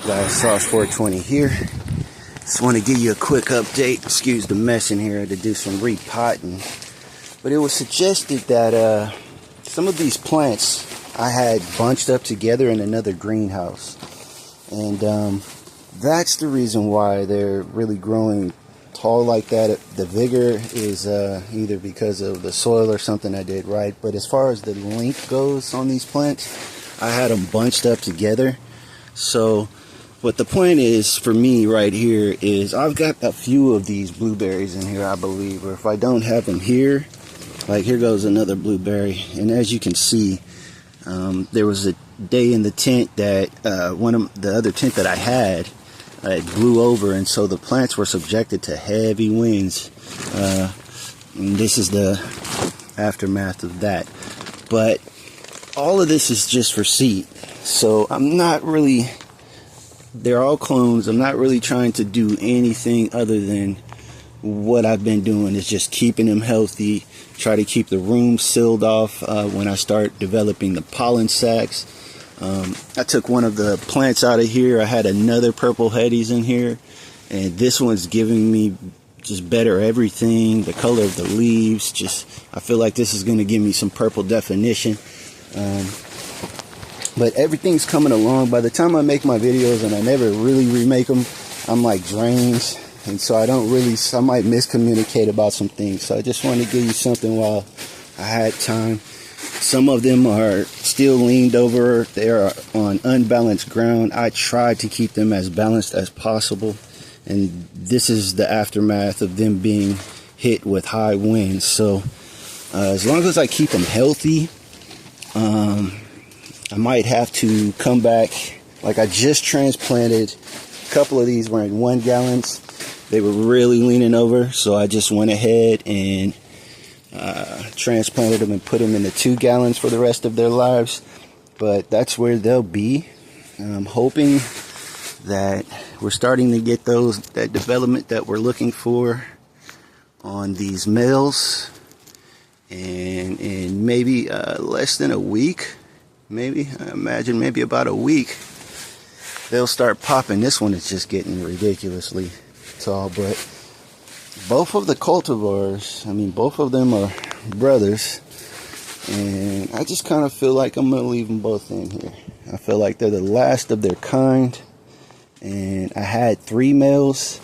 Guys, Sauce 420 here. Just want to give you a quick update. Excuse the mess in here. I had to do some repotting. But it was suggested that some of these plants I had bunched up together in another greenhouse. And that's the reason why they're really growing tall like that. The vigor is either because of the soil or something I did right. But as far as the length goes on these plants, I had them bunched up together. So what the point is for me right here is I've got a few of these blueberries in here, I believe. Or if I don't have them here, like here goes another blueberry. And as you can see, there was a day in the tent that one of the other tent that I had, it blew over, and so the plants were subjected to heavy winds. And this is the aftermath of that. But all of this is just for seed. So I'm not really, they're all clones. I'm not really trying to do anything other than what I've been doing is just keeping them healthy, try to keep the room sealed off when I start developing the pollen sacs. I took one of the plants out of here. I had another purple headies in here, and this one's giving me just better everything. The color of the leaves, just I feel like this is going to give me some purple definition. But everything's coming along. By the time I make my videos, and I never really remake them, I'm like drains, and so I might miscommunicate about some things. So I just wanted to give you something while I had time. Some of them are still leaned over. They are on unbalanced ground. I tried to keep them as balanced as possible, and this is the aftermath of them being hit with high winds. So as long as I keep them healthy, I might have to come back. Like I just transplanted a couple of these were in 1 gallons. They were really leaning over, so I just went ahead and transplanted them and put them in the 2 gallons for the rest of their lives. But that's where they'll be. I'm hoping that we're starting to get that development that we're looking for on these males, and in maybe less than a week, maybe about a week, they'll start popping. This one is just getting ridiculously tall, but both of the cultivars, both of them are brothers, and I just kind of feel like I'm going to leave them both in here. I feel like they're the last of their kind, and I had 3 males,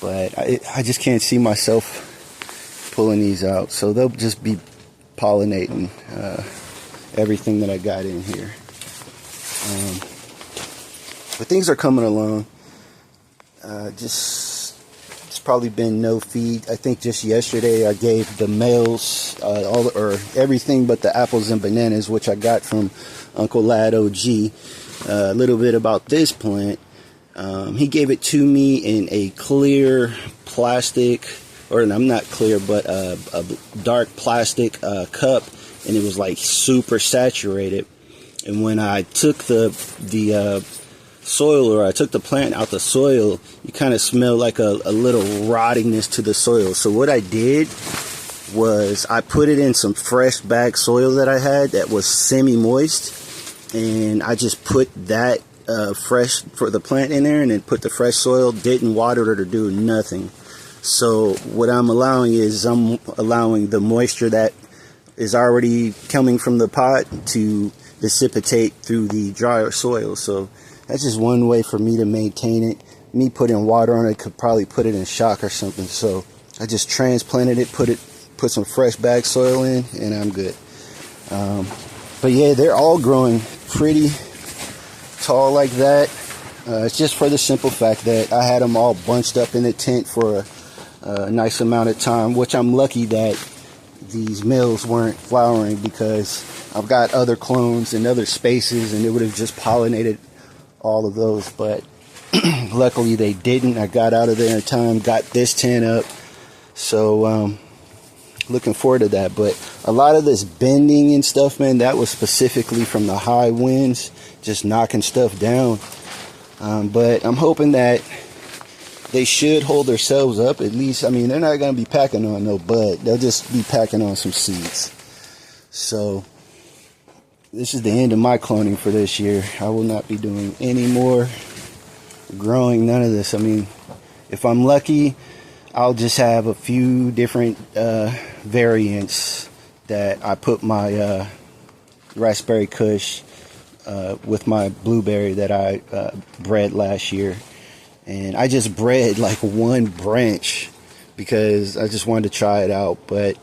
but I just can't see myself pulling these out, so they'll just be pollinating everything that I got in here. But things are coming along. It's probably been no feed. I think just yesterday I gave the males everything but the apples and bananas, which I got from Uncle Lad OG. A little bit about this plant. He gave it to me in a clear plastic, or I'm not clear, but a dark plastic cup, and it was like super saturated. And when I took the soil, or I took the plant out the soil, you kind of smell like a little rottingness to the soil. So what I did was I put it in some fresh bag soil that I had that was semi-moist, and I just put that fresh for the plant in there, and then put the fresh soil, didn't water it or do nothing. So what I'm allowing the moisture that is already coming from the pot to dissipate through the drier soil. So that's just one way for me to maintain it. Me putting water on it could probably put it in shock or something. So I just transplanted it, put some fresh bag soil in, and I'm good. But yeah, they're all growing pretty tall like that. It's just for the simple fact that I had them all bunched up in the tent for a nice amount of time, which I'm lucky that these males weren't flowering, because I've got other clones in other spaces and it would have just pollinated all of those. But luckily they didn't. I got out of there in time, got this tent up. So looking forward to that. But a lot of this bending and stuff, man, that was specifically from the high winds, just knocking stuff down. But I'm hoping that they should hold themselves up at least. They're not going to be packing on no bud. They'll just be packing on some seeds. So this is the end of my cloning for this year. I will not be doing any more growing, none of this. I mean, if I'm lucky, I'll just have a few different variants that I put my Raspberry Kush with my blueberry that I bred last year. And I just bred like one branch because I just wanted to try it out. But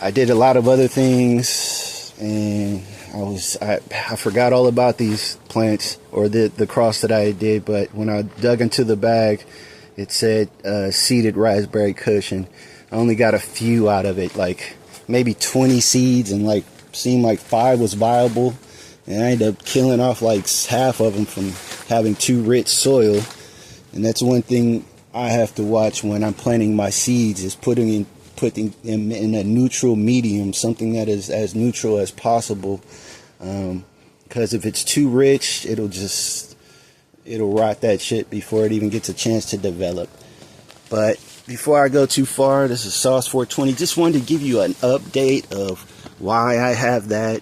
I did a lot of other things, and I forgot all about these plants or the cross that I did. But when I dug into the bag, it said seeded Raspberry Kush, and I only got a few out of it, like maybe 20 seeds, and like seemed like 5 was viable. And I ended up killing off like half of them from having too rich soil. And that's one thing I have to watch when I'm planting my seeds, is putting them in a neutral medium, something that is as neutral as possible. Because if it's too rich, it'll rot that shit before it even gets a chance to develop. But before I go too far, this is Sauce 420. Just wanted to give you an update of why I have that.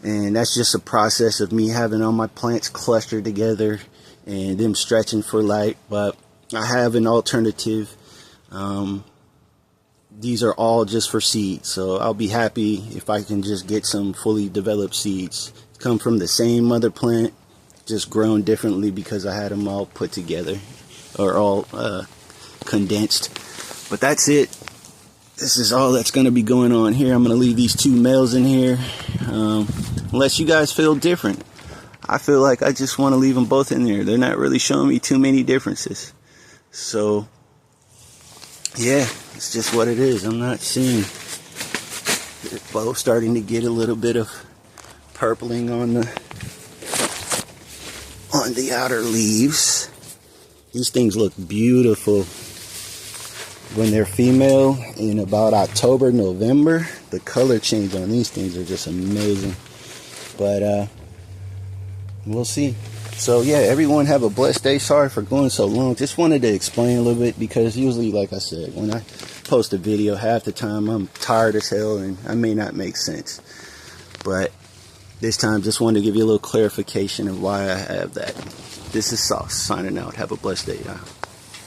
And that's just a process of me having all my plants clustered together and them stretching for light. But I have an alternative. These are all just for seeds, so I'll be happy if I can just get some fully developed seeds. Come from the same mother plant, just grown differently because I had them all put together, or all condensed. But that's it. This is all that's going to be going on here. I'm going to leave these 2 males in here, unless you guys feel different. I feel like I just want to leave them both in there. They're not really showing me too many differences. So, yeah, it's just what it is. I'm not seeing. They're both starting to get a little bit of purpling on the outer leaves. These things look beautiful when they're female. In about October, November, the color change on these things are just amazing. But we'll see. So yeah, everyone have a blessed day. Sorry for going so long. Just wanted to explain a little bit, because usually, like I said, when I post a video, half the time I'm tired as hell and I may not make sense. But this time, just wanted to give you a little clarification of why I have that. This is Sauce signing out. Have a blessed day, y'all.